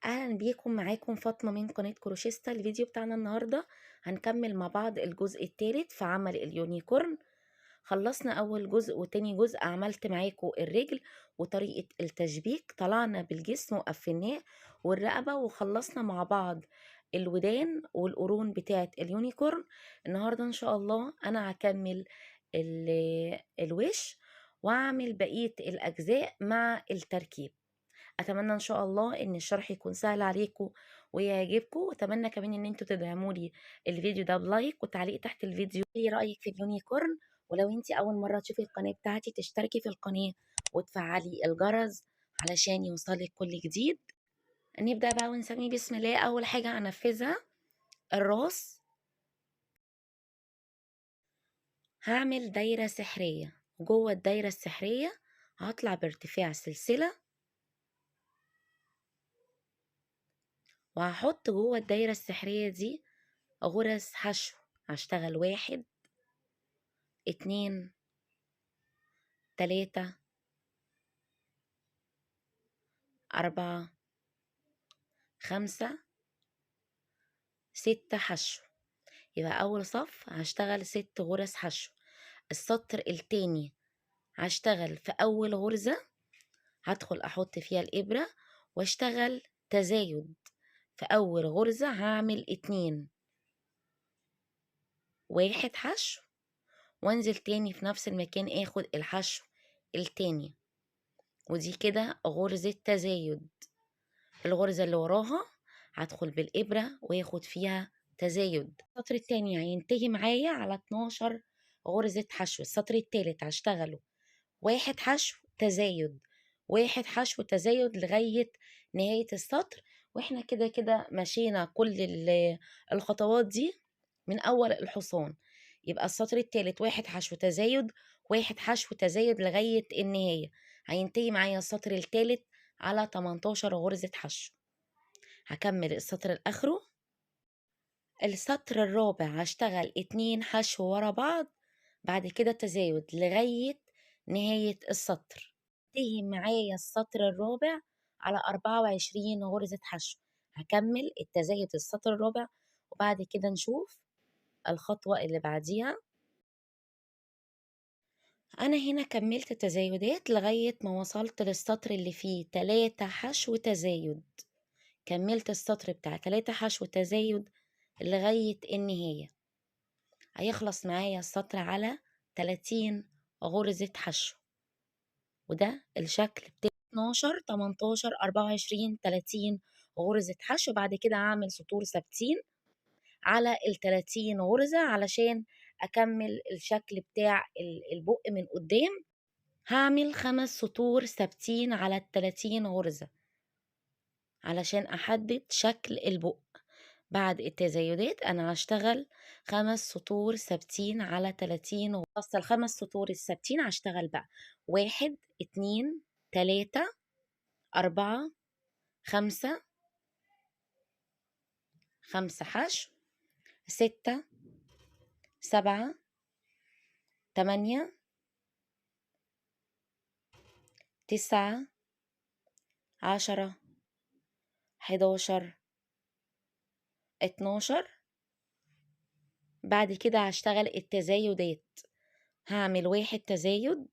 اهلا بيكم. معاكم فاطمه من قناه كروشيستا. الفيديو بتاعنا النهارده هنكمل مع بعض الجزء الثالث في عمل اليونيكورن. خلصنا اول جزء وتاني جزء، عملت معاكم الرجل وطريقه التشبيك، طلعنا بالجسم وقفلناه والرقبه، وخلصنا مع بعض الودان والقرون بتاعه اليونيكورن. النهارده ان شاء الله انا هكمل الوش واعمل بقيه الاجزاء مع التركيب. اتمنى ان شاء الله ان الشرح يكون سهل عليكم ويعجبكم، واتمنى كمان ان انتوا تدعموا لي الفيديو ده بلايك وتعليق تحت الفيديو ايه رايك في اليونيكورن. ولو انت اول مره تشوفي القناه بتاعتي تشتركي في القناه وتفعلي الجرس علشان يوصلك كل جديد. نبدا بقى ونسمي بسم الله. اول حاجه هنفذها الراس. هعمل دايره سحريه، وجوه الدايره السحريه هطلع بارتفاع سلسله، وهحط جوه الدايره السحريه دي غرز حشو. هشتغل 1 2 3 4 5 6 حشو. يبقى أول صف هشتغل 6 غرز حشو. السطر التاني هشتغل في أول غرزة، هدخل أحط فيها الإبرة واشتغل تزايد. في أول غرزة هعمل 2 1 حشو، وانزل تاني في نفس المكان اخد الحشو التاني، ودي كده غرزة تزايد. الغرزة اللي وراها هدخل بالإبرة وياخد فيها تزايد. السطر التاني هينتهي معايا على 12 غرزة حشو. السطر التالت هشتغله 1 حشو تزايد 1 حشو تزايد لغاية نهاية السطر. واحنا كده كده مشينا كل الخطوات دي من أول الحصان. يبقى السطر التالت 1 حشو تزايد 1 حشو تزايد لغاية النهاية. هينتهي معايا السطر التالت على 18 غرزة حشو. هكمل السطر الآخره. السطر الرابع هشتغل 2 حشو ورا بعض، بعد كده تزايد لغاية نهاية السطر. انتهي معايا السطر الرابع على 24 غرزة حشو. هكمل التزايد السطر الرابع وبعد كده نشوف الخطوة اللي بعديها. أنا هنا كملت التزايدات لغاية ما وصلت للسطر اللي فيه 3 حشو تزايد. كملت السطر بتاع 3 حشو تزايد لغاية النهاية. هيخلص معايا السطر على 30 غرزة حشو، وده الشكل بتاع 12 18 24 30 غرزة حشو. بعد كده هعمل سطور ثابتين على ال 30 غرزة علشان أكمل الشكل بتاع البق من قدام. هعمل 5 سطور ثابتين على ال 30 غرزة علشان أحدد شكل البق. بعد التزايدات أنا هشتغل 5 سطور ثابتين على 30 غرزة. ال5 سطور الثابتين هشتغل بقى 1 2 3 4 5 حشو 6 7 8 9 10 11 12. بعد كده هشتغل التزايدات. هعمل 1 تزايد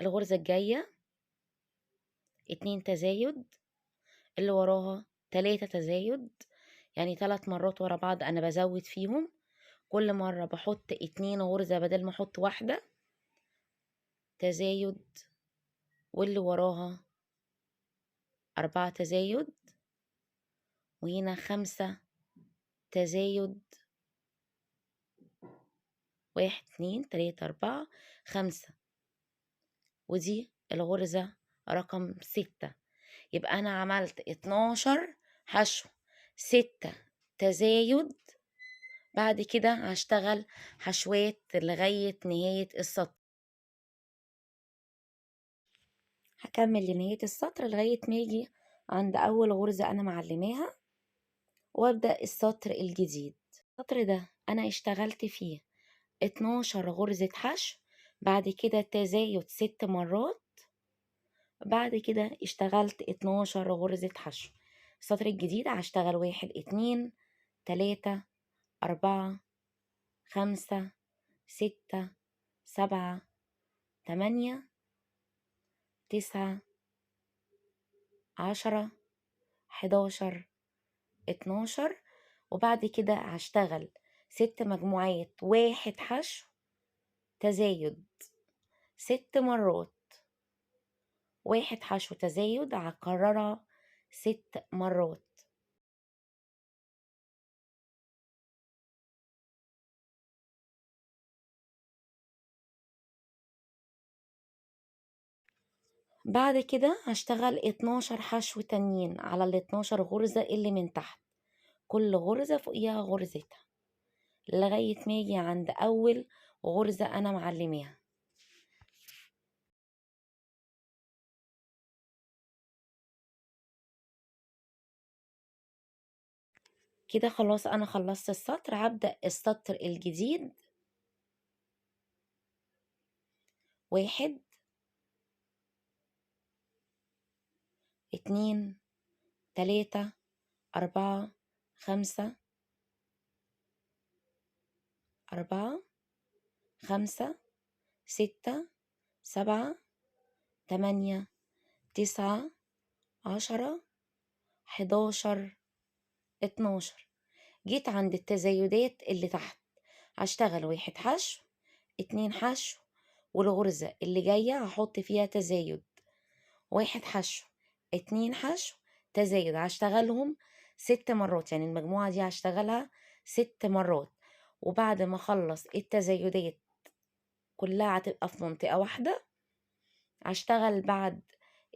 الغرزة الجاية، 2 تزايد اللي وراها 3 تزايد، يعني 3 مرات ورا بعض أنا بزود فيهم. كل مرة بحط 2 غرزة بدل ما أحط واحدة تزايد، واللي وراها 4 تزايد، وهنا 5 تزايد 1 2 3 4 5، ودي الغرزة رقم 6. يبقى أنا عملت 12 حشو 6 تزايد. بعد كده هشتغل حشوات لغاية نهاية السطر. هكمل لنهاية السطر لغاية ما يجي عند أول غرزة أنا معلماها وأبدأ السطر الجديد. السطر ده أنا اشتغلت فيه 12 غرزة حشو، بعد كده تزايد 6 مرات، بعد كده اشتغلت 12 غرزة حشو. السطر الجديد هشتغل 1 2 3 4 5 6 7 8 9 10 11 12. وبعد كده هشتغل 6 مجموعات 1 حشو تزايد 6 مرات. 1 حشو تزايد هكررها 6 مرات. بعد كده هشتغل 12 حشو تانيين على ال 12 غرزة اللي من تحت، كل غرزة فوقيها غرزتها لغاية ما اجي عند أول غرزة أنا معلماها. كده خلاص أنا خلصت السطر. هبدأ السطر الجديد. 1 2 3 4 5 4 5 6 7 8 9 10 11 12. جيت عند التزايدات اللي تحت هشتغل 1 حشو 2 حشو، والغرزة اللي جاية هحط فيها تزايد 1 حشو 2 حشو تزايد. هشتغلهم 6 مرات، يعني المجموعة دي هشتغلها 6 مرات. وبعد ما اخلص التزايدات كلها هتبقى في منطقة واحدة. هشتغل بعد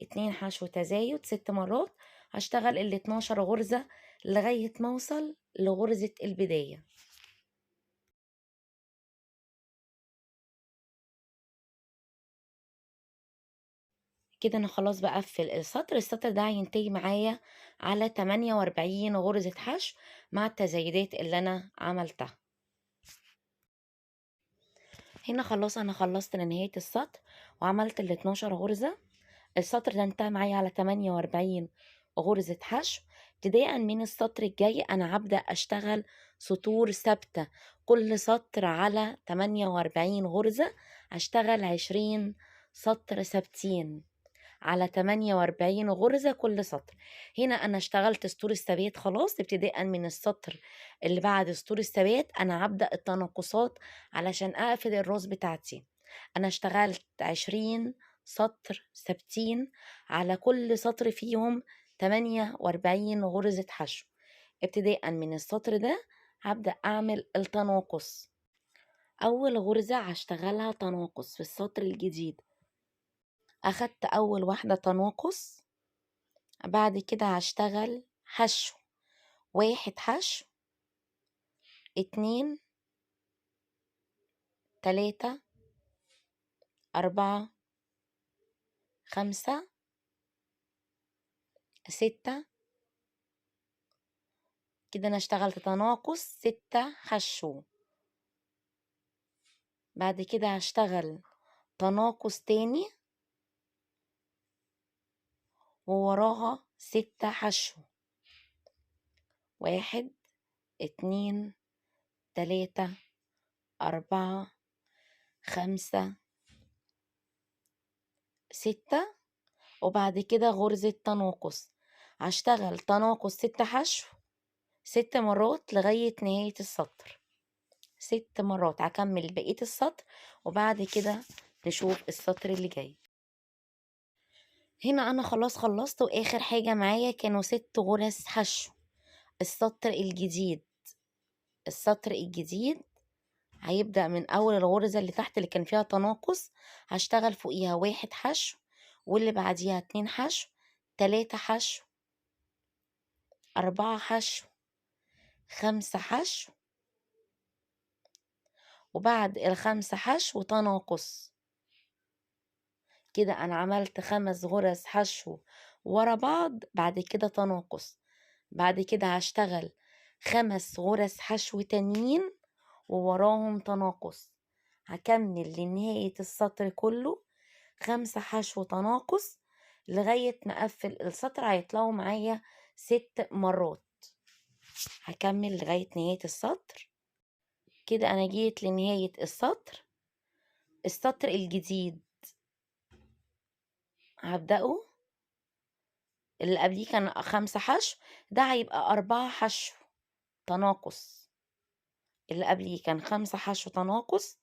2 حشو تزايد 6 مرات، هشتغل ال 12 غرزة لغاية ما اوصل لغرزة البداية. كده انا خلاص بقفل السطر. السطر ده هينتهي معايا على 48 غرزة حشو مع التزايدات اللي انا عملتها. هنا خلاص انا خلصت لنهاية السطر وعملت ال 12 غرزة. السطر ده انتهى معايا على 48 غرزة حشو. ابتداء من السطر الجاي انا هبدأ اشتغل سطور ثابتة، كل سطر على 48 غرزة هشتغل 20 سطر ثابتين على 48 غرزة كل سطر. هنا أنا اشتغلت سطور الثبات خلاص. ابتداء من السطر اللي بعد سطور الثبات أنا هبدأ التناقصات علشان أقفل الراس بتاعتي. أنا اشتغلت 20 سطر ثابتين على كل سطر فيهم 48 غرزة حشو. ابتداء من السطر ده هبدأ أعمل التناقص. أول غرزة هشتغلها تناقص في السطر الجديد. أخدت أول واحدة تناقص، بعد كده هشتغل حشو 1 حشو 2 3 4 5 6. كده أنا اشتغلت تناقص 6 حشو. بعد كده هشتغل تناقص تاني ووراها 6 حشو. 1 2 3 4 5 6. وبعد كده غرزة تناقص هشتغل تناقص 6 حشو 6 مرات لغاية نهاية السطر. 6 مرات هكمل بقية السطر وبعد كده نشوف السطر اللي جاي. هنا انا خلاص خلصت واخر حاجة معايا كانوا 6 غرز حشو. السطر الجديد هيبدأ من اول الغرزة اللي تحت اللي كان فيها تناقص، هشتغل فوقيها 1 حشو، واللي بعديها 2 حشو 3 حشو 4 حشو 5 حشو، وبعد ال5 حشو تناقص. كده انا عملت 5 غرز حشو ورا بعض، بعد كده تناقص. بعد كده هشتغل 5 غرز حشو تانيين ووراهم تناقص. هكمل لنهاية السطر كله 5 حشو تناقص. لغاية ما اقفل السطر هيطلعوا معايا 6 مرات. هكمل لغاية نهاية السطر. كده انا جيت لنهاية السطر الجديد هبدأه. اللي قبليه كان 5 حشو، ده هيبقى 4 حشو تناقص. اللي قبليه كان 5 حشو تناقص،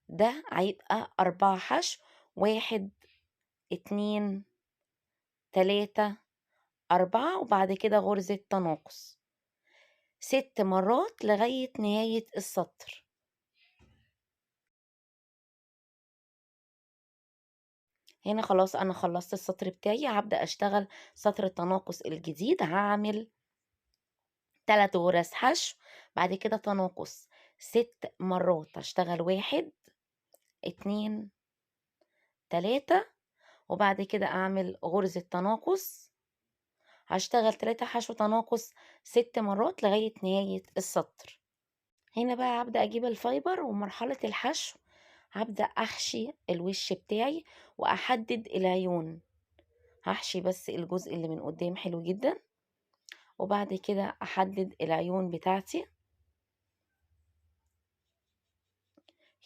ده هيبقى 4 حشو. 1 2 3 4، وبعد كده غرزة تناقص 6 مرات لغاية نهاية السطر. هنا خلاص أنا خلصت السطر بتاعي. هبدأ أشتغل سطر التناقص الجديد. هعمل 3 غرز حشو، بعد كده تناقص 6 مرات. هشتغل 1 2 3، وبعد كده أعمل غرزة تناقص. هشتغل 3 حشو تناقص 6 مرات لغاية نهاية السطر. هنا بقى هبدأ أجيب الفايبر، ومرحلة الحشو هبدأ أحشي الوش بتاعي وأحدد العيون. هحشي بس الجزء اللي من قدام حلو جدا، وبعد كده أحدد العيون بتاعتي.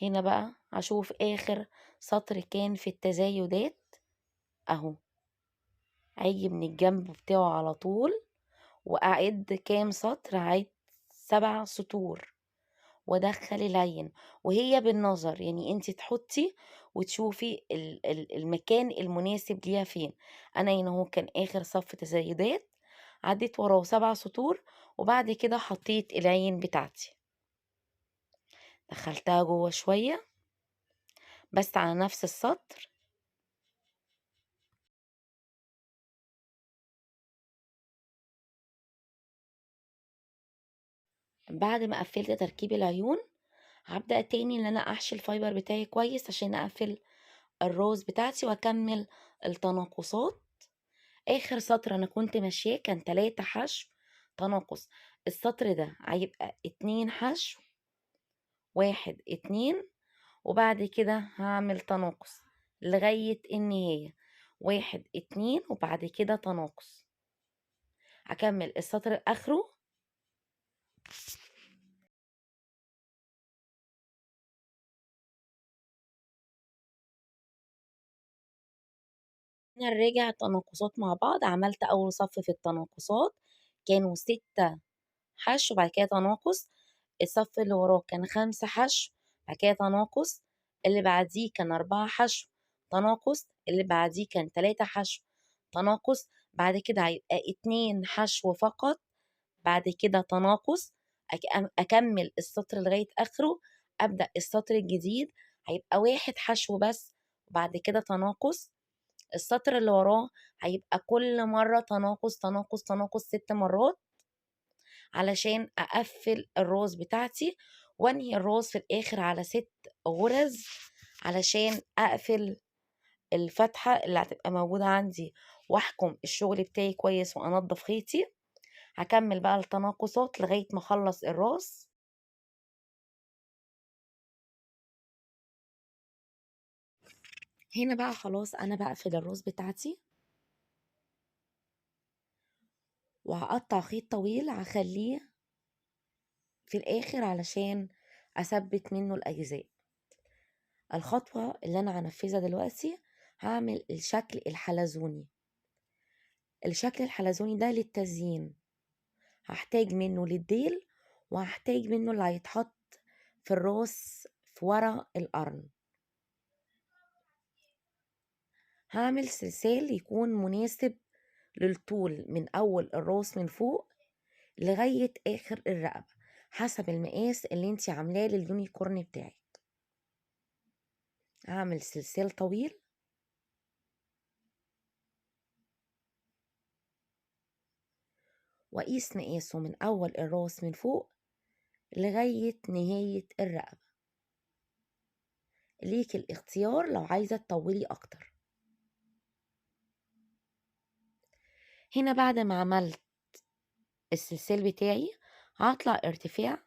هنا بقى هشوف آخر سطر كان في التزايدات أهو. هيجي من الجنب بتاعه على طول وأعد كام سطر. هعد 7 سطور وادخل العين، وهي بالنظر يعني انت تحطي وتشوفي المكان المناسب ليها فين. انا هنا هو كان اخر صف تزايدات، عديت وراه 7 سطور، وبعد كده حطيت العين بتاعتي، دخلتها جوه شوية بس على نفس السطر. بعد ما قفلت تركيب العيون هبدأ تاني ان انا احشي الفايبر بتاعي كويس عشان اقفل الروز بتاعتي واكمل التناقصات. اخر سطر انا كنت ماشياه كان 3 حشو تناقص. السطر ده هيبقى 2 حشو 1 2، وبعد كده هعمل تناقص لغاية النهاية 1 2، وبعد كده تناقص. هكمل السطر اخره. نراجع التناقصات مع بعض. عملت اول صف في التناقصات كانوا 6 حشو بعد كده تناقص. الصف اللي وراه كان 5 حشو بعد كده تناقص. اللي بعديه كان 4 حشو تناقص. اللي بعديه كان 3 حشو تناقص. بعد كده هيبقى 2 حشو فقط بعد كده تناقص. أكمل السطر لغاية آخره. أبدأ السطر الجديد هيبقى 1 حشو بس وبعد كده تناقص. السطر اللي وراه هيبقى كل مرة تناقص تناقص تناقص 6 مرات علشان أقفل الروز بتاعتي، وانهي الروز في الآخر على 6 غرز علشان أقفل الفتحة اللي هتبقى موجودة عندي واحكم الشغل بتاعي كويس وأنضف خيطي. هكمل بقى التناقصات لغاية ما أخلص الراس. هنا بقى خلاص أنا بقفل الراس بتاعتي، وهقطع خيط طويل هخليه في الآخر علشان أثبت منه الأجزاء. الخطوة اللي أنا هنفذها دلوقتي هعمل الشكل الحلزوني. الشكل الحلزوني ده للتزيين، هحتاج منه للديل وهحتاج منه اللي هيتحط في الراس في ورا القرن. هعمل سلسال يكون مناسب للطول من أول الراس من فوق لغاية آخر الرقبة حسب المقاس اللي انتي عاملاه لليونيكورن بتاعك. هعمل سلسال طويل وأقيس مقاسه من أول الراس من فوق لغاية نهاية الرقبة. ليك الاختيار لو عايزة تطولي أكتر. هنا بعد ما عملت السلسال بتاعي هطلع ارتفاع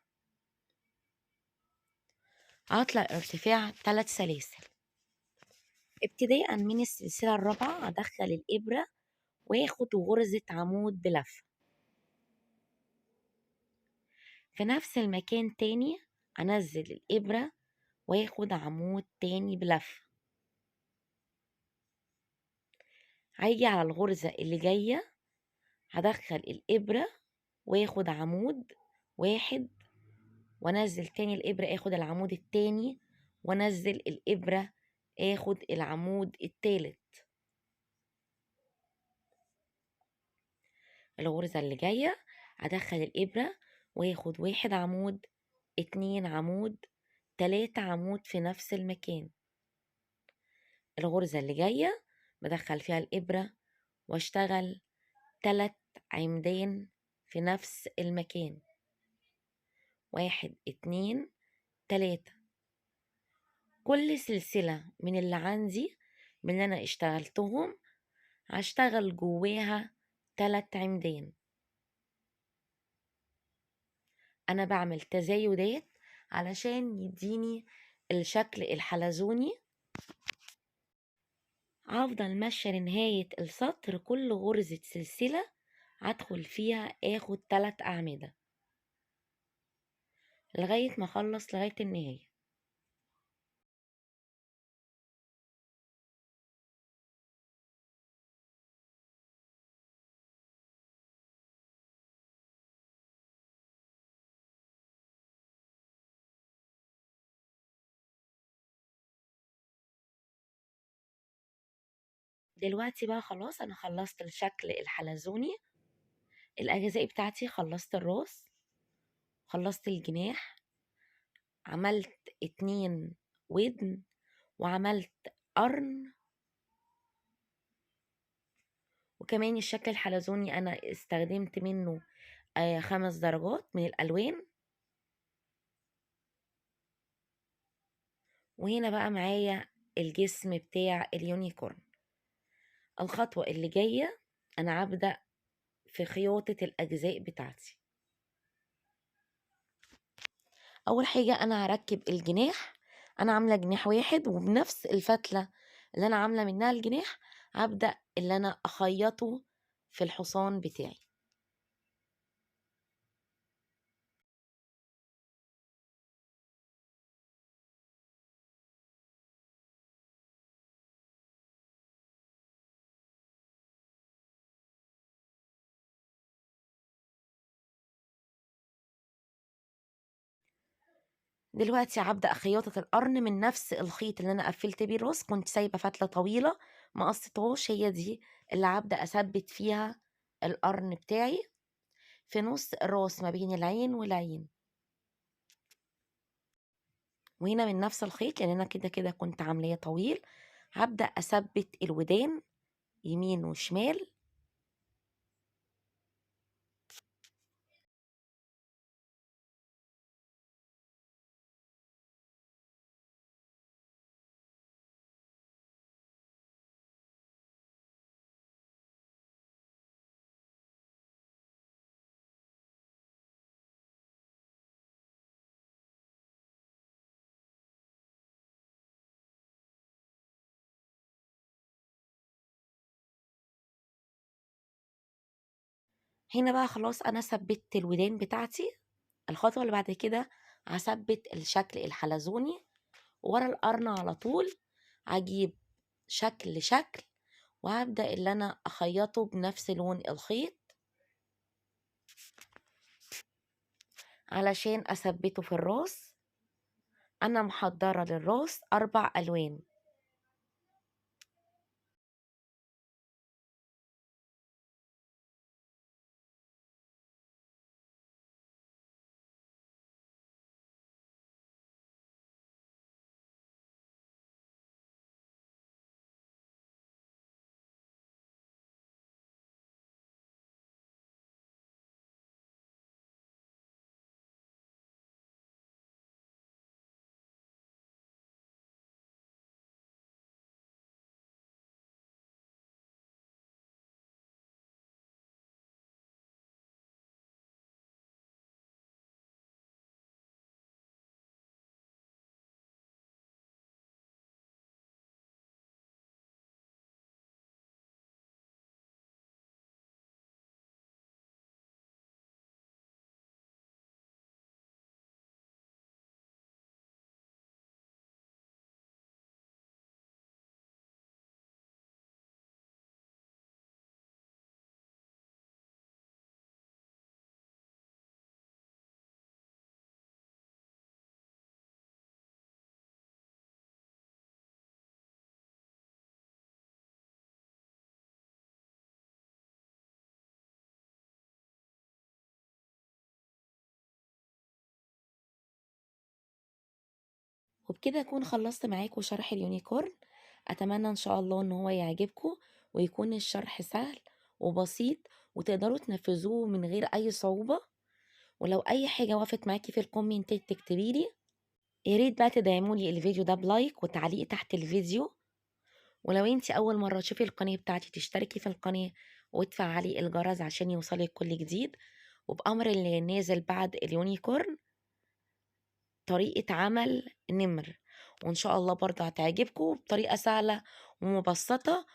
3 سلاسل. ابتداء من السلسلة الرابعة هدخل الإبرة واخد غرزة عمود بلفة. في نفس المكان تاني هنزل الإبرة واخد عمود تاني بلفة. هيجي على الغرزة اللي جاية هدخل الإبرة واخد عمود واحد وانزل تاني الإبرة اخد العمود التاني وانزل الإبرة اخد العمود التالت. الغرزة اللي جاية هدخل الإبرة واخد واحد عمود اتنين عمود تلاتة عمود في نفس المكان. الغرزة اللي جاية بدخل فيها الإبرة واشتغل 3 عمدان في نفس المكان، 1 2 3. كل سلسلة من اللي عندي من اللي أنا اشتغلتهم هشتغل جواها 3 عمدان. أنا بعمل تزايدات علشان يديني الشكل الحلزوني. هفضل ماشية لنهاية السطر، كل غرزة سلسلة هدخل فيها اخد 3 أعمدة لغاية ما اخلص لغاية النهاية. دلوقتي بقى خلاص انا خلصت الشكل الحلزوني. الاجزاء بتاعتي خلصت الراس، خلصت الجناح، عملت 2 ودن وعملت قرن، وكمان الشكل الحلزوني انا استخدمت منه 5 درجات من الالوان. وهنا بقى معايا الجسم بتاع اليونيكورن. الخطوة اللي جاية انا هبدأ في خياطة الاجزاء بتاعتي. اول حاجة انا هركب الجناح. انا عاملة جناح واحد وبنفس الفتلة اللي انا عاملة منها الجناح هبدأ اللي انا اخيطه في الحصان بتاعي. دلوقتي هبدأ خياطة القرن من نفس الخيط اللي انا قفلت بيه الراس. كنت سايبة فتلة طويلة ما قصيتهاش، هي دي اللي هبدأ اثبت فيها القرن بتاعي في نص الراس ما بين العين والعين. وهنا من نفس الخيط لان انا كده كده كنت عاملاه طويل هبدأ اثبت الودان يمين وشمال. هنا بقى خلاص انا ثبت الودان بتاعتي. الخطوة اللي بعد كده هثبت الشكل الحلزوني ورا القرن على طول. هجيب شكل شكل وهبدأ اللي انا اخيطه بنفس لون الخيط علشان اثبته في الراس. انا محضرة للراس 4 الوان. وبكده أكون خلصت معاكم شرح اليونيكورن. أتمنى إن شاء الله إن هو يعجبكم ويكون الشرح سهل وبسيط وتقدروا تنفذوه من غير أي صعوبة. ولو أي حاجة وقفت معاكي في الكومنتات تكتبيلي. يا ريت بقى تدعمولي الفيديو ده بلايك وتعليق تحت الفيديو. ولو انتي أول مرة تشوفي القناة بتاعتي تشتركي في القناة وتفعلي الجرس عشان يوصلك كل جديد. وبأمر اللي نازل بعد اليونيكورن طريقة عمل نمر، وإن شاء الله برضه هتعجبكم بطريقة سهلة ومبسطة